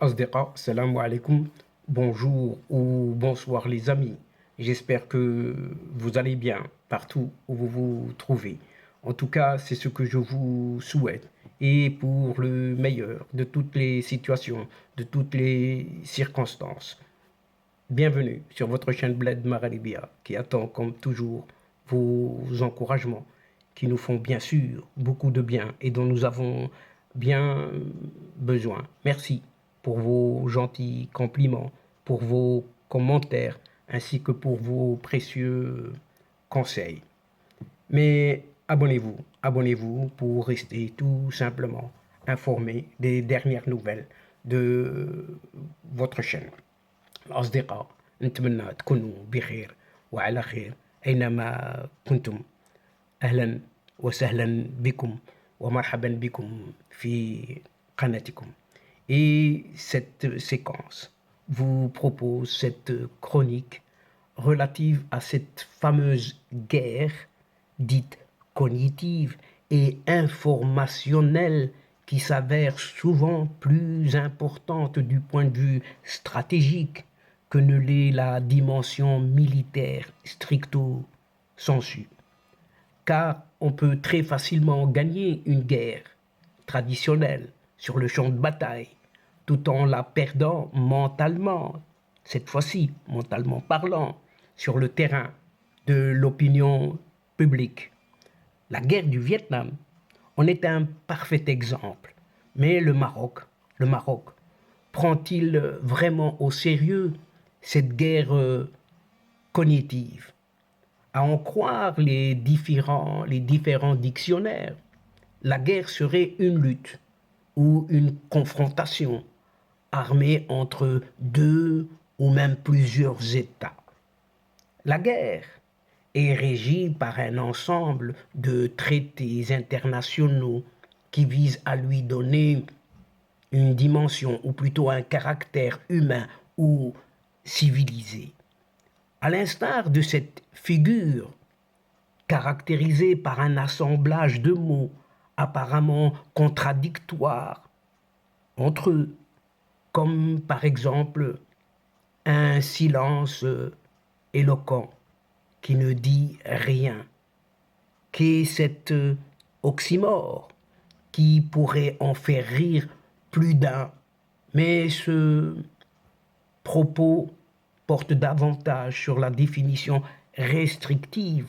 Asdeqa, salam alaikum, bonjour ou bonsoir les amis. J'espère que vous allez bien partout où vous vous trouvez. En tout cas, c'est ce que je vous souhaite. Et pour le meilleur de toutes les situations, de toutes les circonstances. Bienvenue sur votre chaîne Bled Maralibia qui attend comme toujours vos encouragements qui nous font bien sûr beaucoup de bien et dont nous avons bien besoin. Merci pour vos gentils compliments, pour vos commentaires ainsi que pour vos précieux conseils. Mais abonnez-vous pour rester tout simplement informé des dernières nouvelles de votre chaîne. الأصدقاء نتمنى تكونوا بخير وعلى خير أينما كنتم. أهلا وسهلا بكم ومرحبا بكم في قناتكم. Et cette séquence vous propose cette chronique relative à cette fameuse guerre dite cognitive et informationnelle qui s'avère souvent plus importante du point de vue stratégique que ne l'est la dimension militaire stricto sensu. Car on peut très facilement gagner une guerre traditionnelle sur le champ de bataille tout en la perdant mentalement, cette fois-ci mentalement parlant, sur le terrain de l'opinion publique. La guerre du Vietnam en est un parfait exemple. Mais le Maroc, prend-il vraiment au sérieux cette guerre cognitive? À en croire les différents dictionnaires, la guerre serait une lutte ou une confrontation armée entre deux ou même plusieurs États. La guerre est régie par un ensemble de traités internationaux qui visent à lui donner une dimension ou plutôt un caractère humain ou civilisé. À l'instar de cette figure caractérisée par un assemblage de mots apparemment contradictoires entre eux, comme par exemple un silence éloquent qui ne dit rien, qu'est cet oxymore qui pourrait en faire rire plus d'un, mais ce propos porte davantage sur la définition restrictive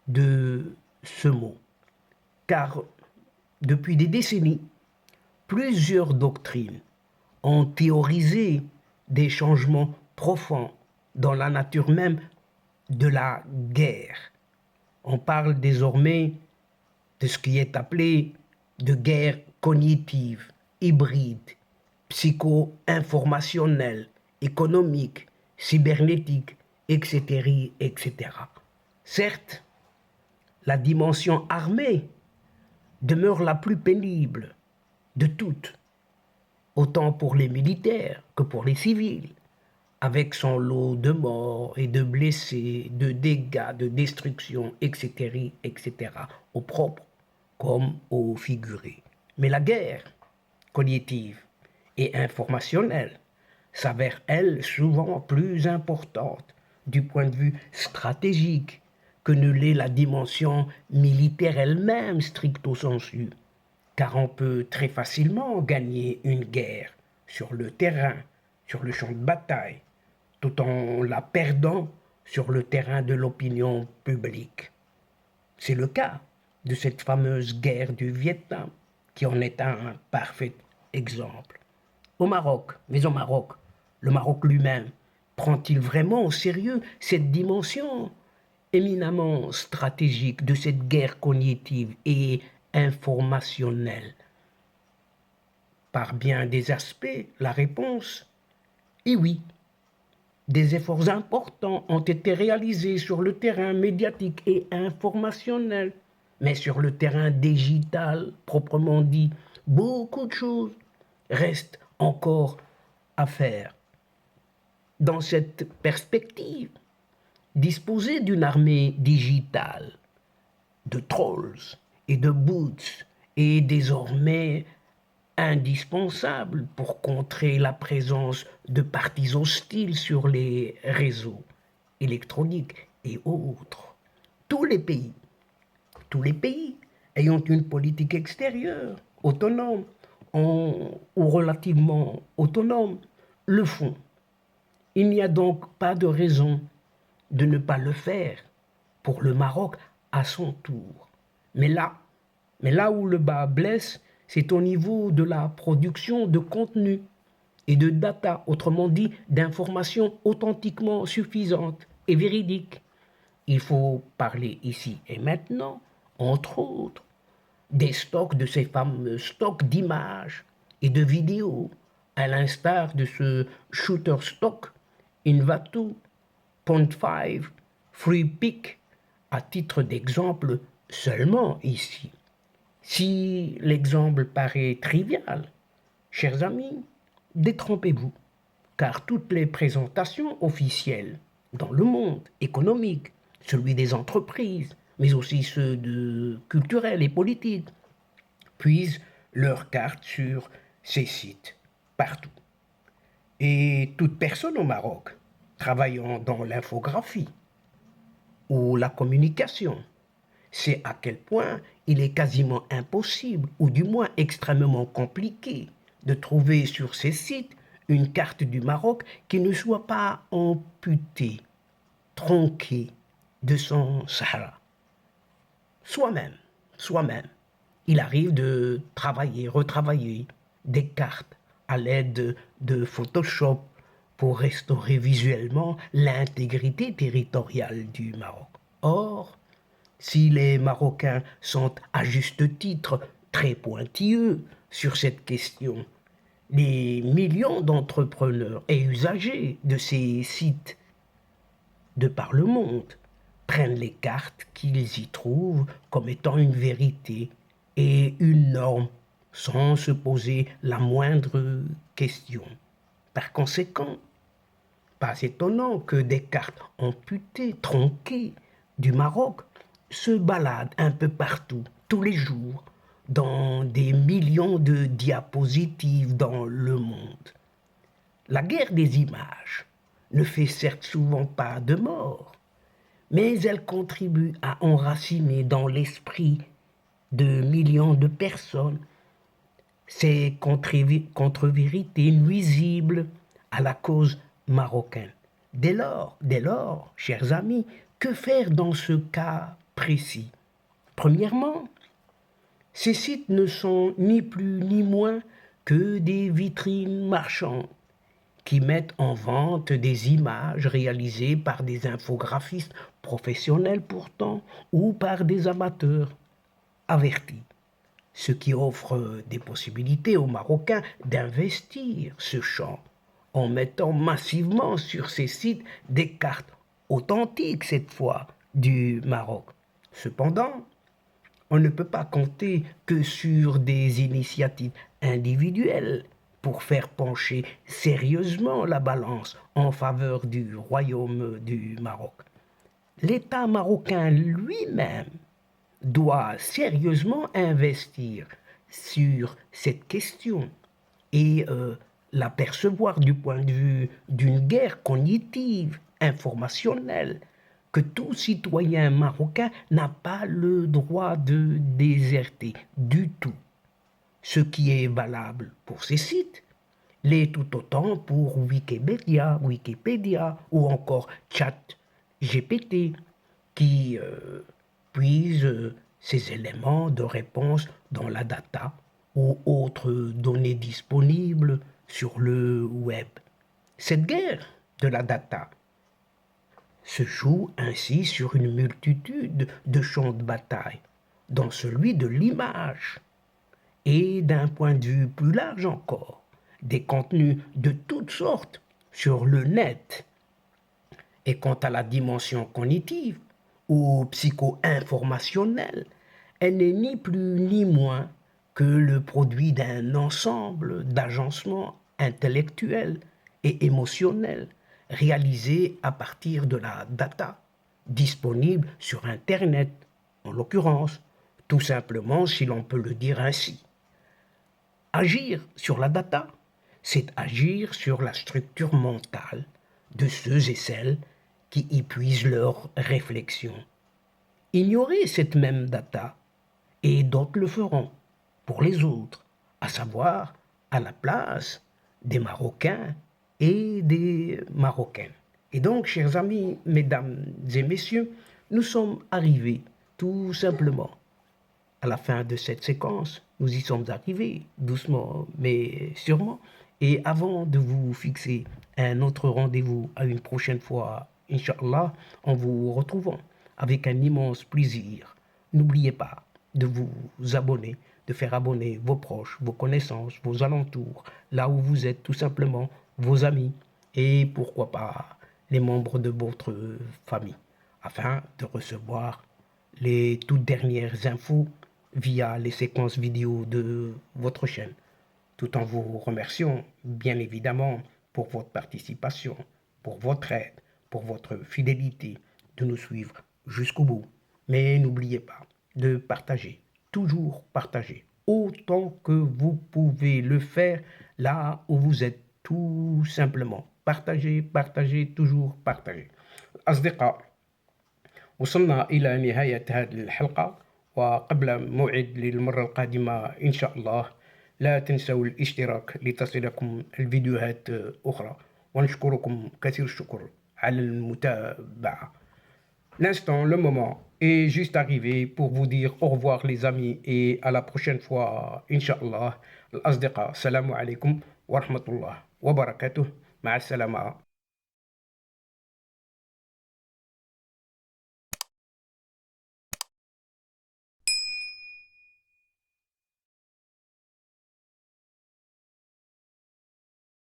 de ce mot, car depuis des décennies, plusieurs doctrines ont théorisé des changements profonds dans la nature même de la guerre. On parle désormais de ce qui est appelé de guerre cognitive, hybride, psycho-informationnelle, économique, cybernétique, etc., etc. Certes, la dimension armée demeure la plus pénible de toutes, autant pour les militaires que pour les civils, avec son lot de morts et de blessés, de dégâts, de destruction, etc., etc., au propre comme au figuré. Mais la guerre cognitive et informationnelle s'avère, elle, souvent plus importante du point de vue stratégique que ne l'est la dimension militaire elle-même stricto sensu, car on peut très facilement gagner une guerre sur le terrain, sur le champ de bataille, tout en la perdant sur le terrain de l'opinion publique. C'est le cas de cette fameuse guerre du Vietnam, qui en est un parfait exemple. Au Maroc, le Maroc lui-même, prend-il vraiment au sérieux cette dimension éminemment stratégique de cette guerre cognitive et informationnelle? Par bien des aspects, la réponse est oui. Des efforts importants ont été réalisés sur le terrain médiatique et informationnel, mais sur le terrain digital, proprement dit, beaucoup de choses restent encore à faire. Dans cette perspective, disposer d'une armée digitale, de trolls et de bots est désormais indispensable pour contrer la présence de partis hostiles sur les réseaux électroniques et autres. Tous les pays, tous les pays ayant une politique extérieure autonome ou relativement autonome le font. Il n'y a donc pas de raison de ne pas le faire pour le Maroc à son tour. Mais là où le bas blesse, c'est au niveau de la production de contenu et de data, autrement dit d'informations authentiquement suffisantes et véridiques. Il faut parler ici et maintenant, entre autres, des stocks de ces fameux stocks d'images et de vidéos, à l'instar de ce Shutterstock Invatu Point 5 Free Pick, à titre d'exemple seulement ici. Si l'exemple paraît trivial, chers amis, détrompez-vous, car toutes les présentations officielles dans le monde économique, celui des entreprises, mais aussi ceux culturels et politiques, puisent leurs cartes sur ces sites partout. Et toute personne au Maroc travaillant dans l'infographie ou la communication sait à quel point il est quasiment impossible, ou du moins extrêmement compliqué, de trouver sur ces sites une carte du Maroc qui ne soit pas amputée, tronquée de son Sahara. Soi-même, il arrive de travailler, retravailler des cartes à l'aide de Photoshop pour restaurer visuellement l'intégrité territoriale du Maroc. Or, si les Marocains sont à juste titre très pointilleux sur cette question, les millions d'entrepreneurs et usagers de ces sites de par le monde prennent les cartes qu'ils y trouvent comme étant une vérité et une norme sans se poser la moindre question. Par conséquent, pas étonnant que des cartes amputées, tronquées du Maroc se baladent un peu partout, tous les jours, dans des millions de diapositives dans le monde. La guerre des images ne fait certes souvent pas de morts, mais elle contribue à enraciner dans l'esprit de millions de personnes ces contre-vérités nuisibles à la cause marocaine. Dès lors, chers amis, que faire dans ce cas précis? Premièrement, ces sites ne sont ni plus ni moins que des vitrines marchandes qui mettent en vente des images réalisées par des infographistes professionnels pourtant ou par des amateurs avertis, ce qui offre des possibilités aux Marocains d'investir ce champ en mettant massivement sur ces sites des cartes authentiques cette fois du Maroc. Cependant, on ne peut pas compter que sur des initiatives individuelles pour faire pencher sérieusement la balance en faveur du royaume du Maroc. L'État marocain lui-même doit sérieusement investir sur cette question et l'apercevoir du point de vue d'une guerre cognitive, informationnelle, que tout citoyen marocain n'a pas le droit de déserter du tout. Ce qui est valable pour ces sites l'est tout autant pour Wikipédia ou encore ChatGPT qui puise ces éléments de réponse dans la data ou autres données disponibles sur le web. Cette guerre de la data se joue ainsi sur une multitude de champs de bataille, dont celui de l'image, et d'un point de vue plus large encore, des contenus de toutes sortes sur le net. Et quant à la dimension cognitive ou psycho-informationnelle, elle n'est ni plus ni moins que le produit d'un ensemble d'agencements intellectuels et émotionnels réalisés à partir de la data disponible sur Internet, en l'occurrence, tout simplement si l'on peut le dire ainsi. Agir sur la data, c'est agir sur la structure mentale de ceux et celles qui épuisent leur réflexion. Ignorer cette même data, et d'autres le feront pour les autres, à savoir à la place des Marocains et des Marocaines. Et donc, chers amis, mesdames et messieurs, nous sommes arrivés tout simplement à la fin de cette séquence. Nous y sommes arrivés doucement mais sûrement. Et avant de vous fixer un autre rendez-vous à une prochaine fois, Inch'Allah, en vous retrouvant avec un immense plaisir. N'oubliez pas de vous abonner, de faire abonner vos proches, vos connaissances, vos alentours, là où vous êtes tout simplement, vos amis et pourquoi pas les membres de votre famille, afin de recevoir les toutes dernières infos via les séquences vidéo de votre chaîne, tout en vous remerciant bien évidemment pour votre participation, pour votre aide, pour votre fidélité, de nous suivre jusqu'au bout. Mais n'oubliez pas de partager, toujours partager, autant que vous pouvez le faire là où vous êtes, tout simplement. Partagez, partagez, toujours partagez. أصدقاء، وصلنا إلى نهاية هذه الحلقة، وقبل موعد للمرة القادمة إن شاء الله لا تنسوا الاشتراك لتصلكم الفيديوهات أخرى، ونشكركم كثير الشكر على المتابعة. L'instant, le moment est juste arrivé pour vous dire au revoir les amis et à la prochaine fois Inch'Allah. الأصدقاء السلام عليكم ورحمة الله وبركاته. مع السلامة.